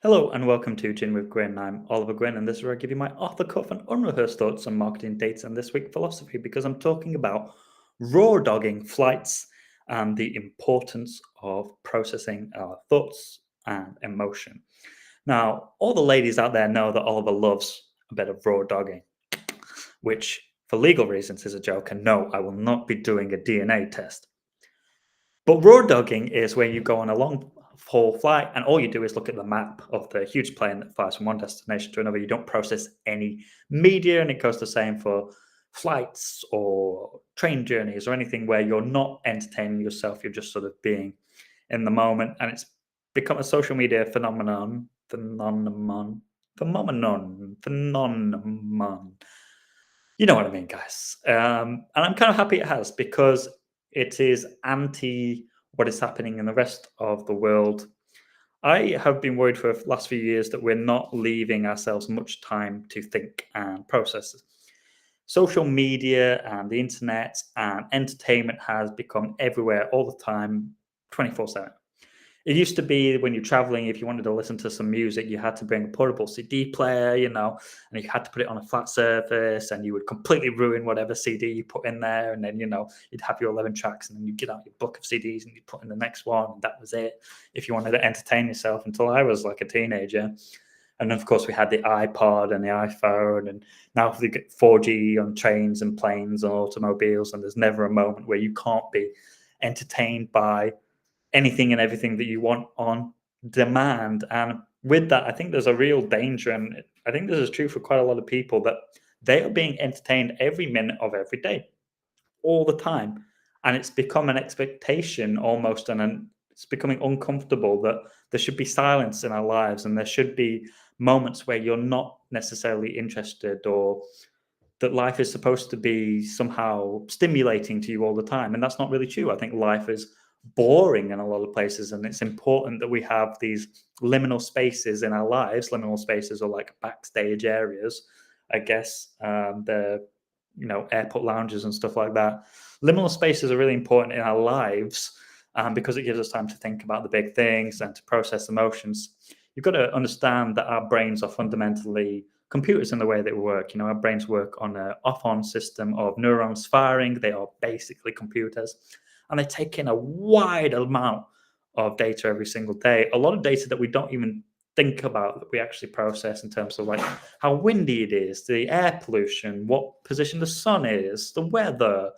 Hello and welcome to Gin with Gwynne. I'm Oliver Gwynne, and this is where I give you my off the cuff and unrehearsed thoughts on marketing data and this week philosophy because I'm talking about raw dogging flights and the importance of processing our thoughts and emotion. Now, all the ladies out there know that Oliver loves a bit of raw dogging, which for legal reasons is a joke. And no, I will not be doing a DNA test. But raw dogging is where you go on a long haul flight and all you do is look at the map of the huge plane that flies from one destination to another. You don't process any media, and it goes the same for flights or train journeys or anything where you're not entertaining yourself. You're just sort of being in the moment, and it's become a social media phenomenon. You know what I mean, guys. And I'm kind of happy it has because it is anti what is happening in the rest of the world. I have been worried for the last few years that we're not leaving ourselves much time to think and process. Social media and the internet and entertainment has become everywhere all the time, 24/7. It used to be when you're traveling, if you wanted to listen to some music, you had to bring a portable CD player, and you had to put it on a flat surface, and you would completely ruin whatever CD you put in there. And then, you'd have your 11 tracks, and then you'd get out your book of CDs and you'd put in the next one. And that was it if you wanted to entertain yourself until I was like a teenager. And of course, we had the iPod and the iPhone, and now we get 4G on trains and planes and automobiles, and there's never a moment where you can't be entertained by anything and everything that you want on demand. And with that, I think there's a real danger. And I think this is true for quite a lot of people that they are being entertained every minute of every day, all the time. And it's become an expectation almost, and it's becoming uncomfortable that there should be silence in our lives and there should be moments where you're not necessarily interested, or that life is supposed to be somehow stimulating to you all the time. And that's not really true. I think life is boring in a lot of places, and it's important that we have these liminal spaces in our lives. Liminal spaces are like backstage areas, I guess. The airport lounges and stuff like that. Liminal spaces are really important in our lives, because it gives us time to think about the big things and to process emotions. You've got to understand that our brains are fundamentally computers in the way they work. Our brains work on an off-on system of neurons firing. They are basically computers, and they take in a wide amount of data every single day. A lot of data that we don't even think about, that we actually process in terms of like how windy it is, the air pollution, what position the sun is, the weather,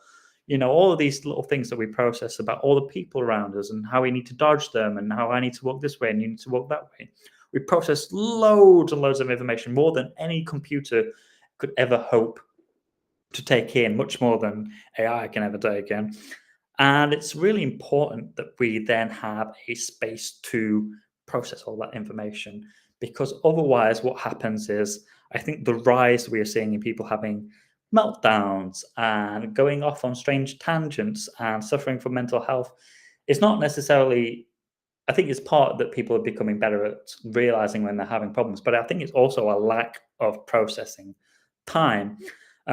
all of these little things that we process about all the people around us and how we need to dodge them and how I need to walk this way and you need to walk that way. We process loads and loads of information, more than any computer could ever hope to take in, much more than AI can ever take in. And it's really important that we then have a space to process all that information, because otherwise, what happens is, I think the rise we are seeing in people having meltdowns and going off on strange tangents and suffering from mental health is not necessarily. I think it's part that people are becoming better at realizing when they're having problems, but I think it's also a lack of processing time.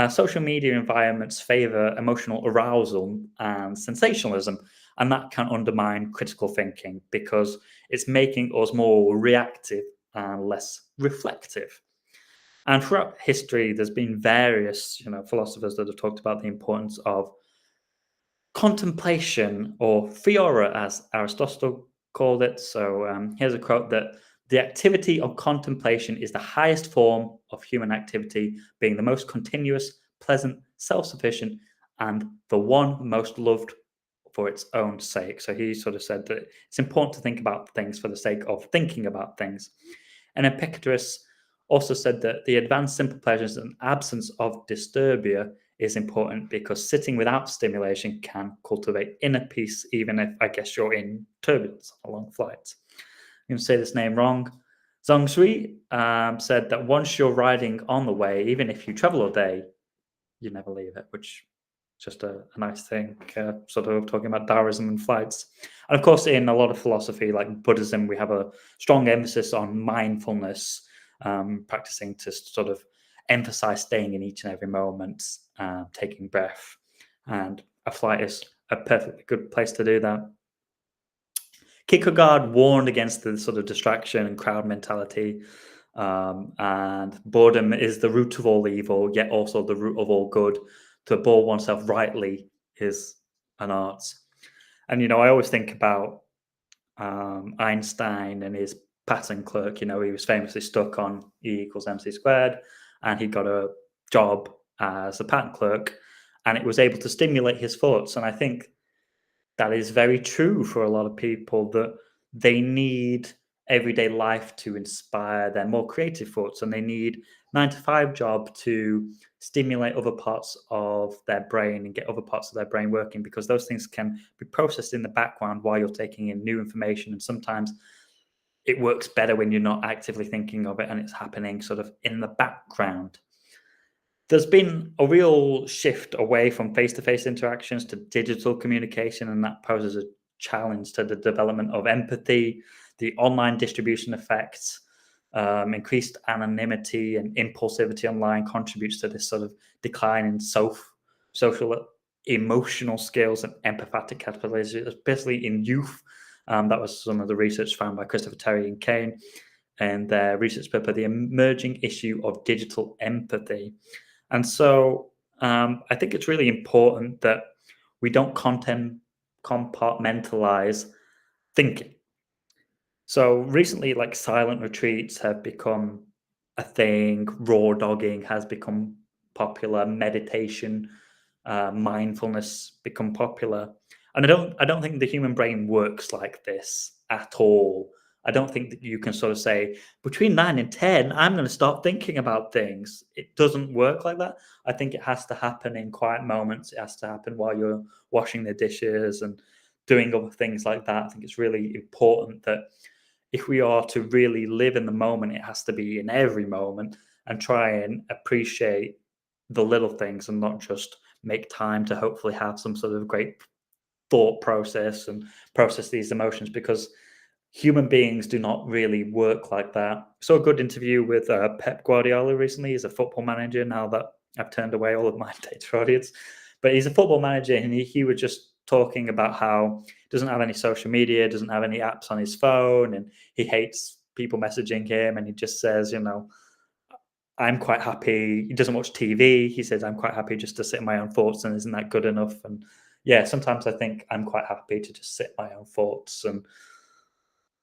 Social media environments favor emotional arousal and sensationalism, and that can undermine critical thinking because it's making us more reactive and less reflective. And throughout history, there's been various, philosophers that have talked about the importance of contemplation, or fiora, as Aristotle called it. So here's a quote: that the activity of contemplation is the highest form of human activity, being the most continuous, pleasant, self-sufficient, and the one most loved for its own sake. So he sort of said that it's important to think about things for the sake of thinking about things. And Epicurus also said that the advanced simple pleasures and absence of disturbia is important because sitting without stimulation can cultivate inner peace, even if, I guess, you're in turbulence on a long flight. I'm going to say this name wrong. Zhuangzi said that once you're riding on the way, even if you travel all day, you never leave it, which is just a nice thing, sort of talking about Taoism and flights. And of course, in a lot of philosophy, like Buddhism, we have a strong emphasis on mindfulness, practicing to sort of emphasize staying in each and every moment, taking breath. And a flight is a perfectly good place to do that. Kierkegaard warned against the sort of distraction and crowd mentality, and boredom is the root of all evil, yet also the root of all good. To bore oneself rightly is an art. And I always think about Einstein and his pattern clerk. He was famously stuck on E equals mc squared, and he got a job as a pattern clerk, and it was able to stimulate his thoughts. And I think that is very true for a lot of people, that they need everyday life to inspire their more creative thoughts, and they need 9 to 5 job to stimulate other parts of their brain and get other parts of their brain working, because those things can be processed in the background while you're taking in new information. And sometimes it works better when you're not actively thinking of it and it's happening sort of in the background. There's been a real shift away from face-to-face interactions to digital communication, and that poses a challenge to the development of empathy. The online distribution effects, increased anonymity and impulsivity online contributes to this sort of decline in social emotional skills and empathetic capabilities, especially in youth. That was some of the research found by Christopher Terry and Kane and their research paper, The Emerging Issue of Digital Empathy. And so I think it's really important that we don't compartmentalize thinking. So recently, like, silent retreats have become a thing. Rawdogging has become popular. Meditation, mindfulness become popular. And I don't think the human brain works like this at all. I don't think that you can sort of say between 9 and 10, I'm going to start thinking about things. It doesn't work like that. I think it has to happen in quiet moments. It has to happen while you're washing the dishes and doing other things like that. I think it's really important that if we are to really live in the moment, it has to be in every moment, and try and appreciate the little things and not just make time to hopefully have some sort of great thought process and process these emotions, because human beings do not really work like that. Saw a good interview with Pep Guardiola recently. He's a football manager, now that I've turned away all of my data audience. But he's a football manager, and he was just talking about how he doesn't have any social media, doesn't have any apps on his phone, and he hates people messaging him. And he just says, I'm quite happy. He doesn't watch TV. He says, I'm quite happy just to sit in my own thoughts, and isn't that good enough? And yeah, sometimes I think I'm quite happy to just sit in my own thoughts and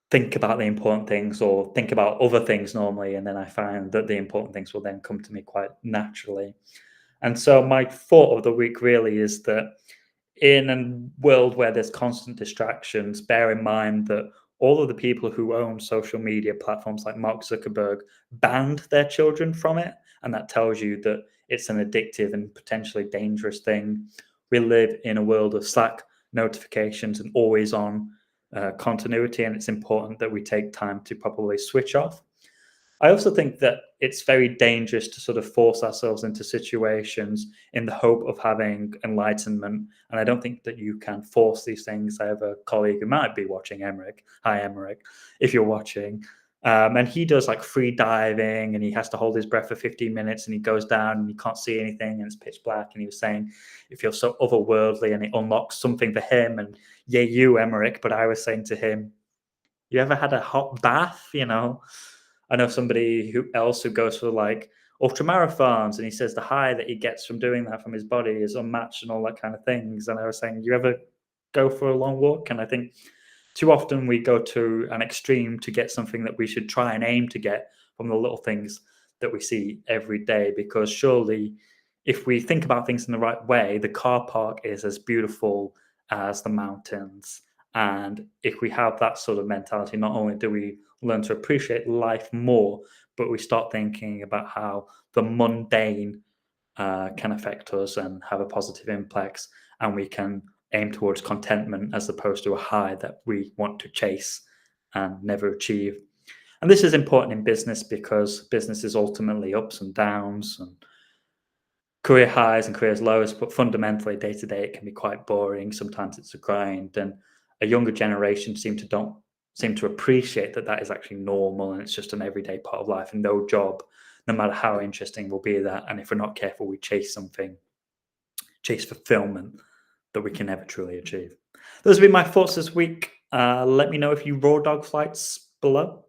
think about the important things, or think about other things normally, and then I find that the important things will then come to me quite naturally. And so my thought of the week really is that in a world where there's constant distractions, bear in mind that all of the people who own social media platforms like Mark Zuckerberg banned their children from it, and that tells you that it's an addictive and potentially dangerous thing. We live in a world of Slack notifications and always on continuity, and it's important that we take time to properly switch off. I also think that it's very dangerous to sort of force ourselves into situations in the hope of having enlightenment. And I don't think that you can force these things. I have a colleague who might be watching, Emmerich. Hi, Emmerich, if you're watching. And he does like free diving, and he has to hold his breath for 15 minutes, and he goes down and you can't see anything and it's pitch black. And he was saying it feels so otherworldly and it unlocks something for him. And yeah, you, Emmerich. But I was saying to him, you ever had a hot bath? I know somebody who goes for like ultra marathons, and he says the high that he gets from doing that from his body is unmatched and all that kind of things. And I was saying, you ever go for a long walk? And I think too often we go to an extreme to get something that we should try and aim to get from the little things that we see every day. Because surely, if we think about things in the right way, the car park is as beautiful as the mountains. And if we have that sort of mentality, not only do we learn to appreciate life more, but we start thinking about how the mundane can affect us and have a positive impact, and we can aim towards contentment as opposed to a high that we want to chase and never achieve. And this is important in business, because business is ultimately ups and downs and career highs and career lows, but fundamentally day to day it can be quite boring. Sometimes it's a grind, and a younger generation don't seem to appreciate that that is actually normal, and it's just an everyday part of life, and no job, no matter how interesting, will be that. And if we're not careful, we chase fulfillment that we can never truly achieve. Those have been my thoughts this week. Let me know if you raw dog flights below.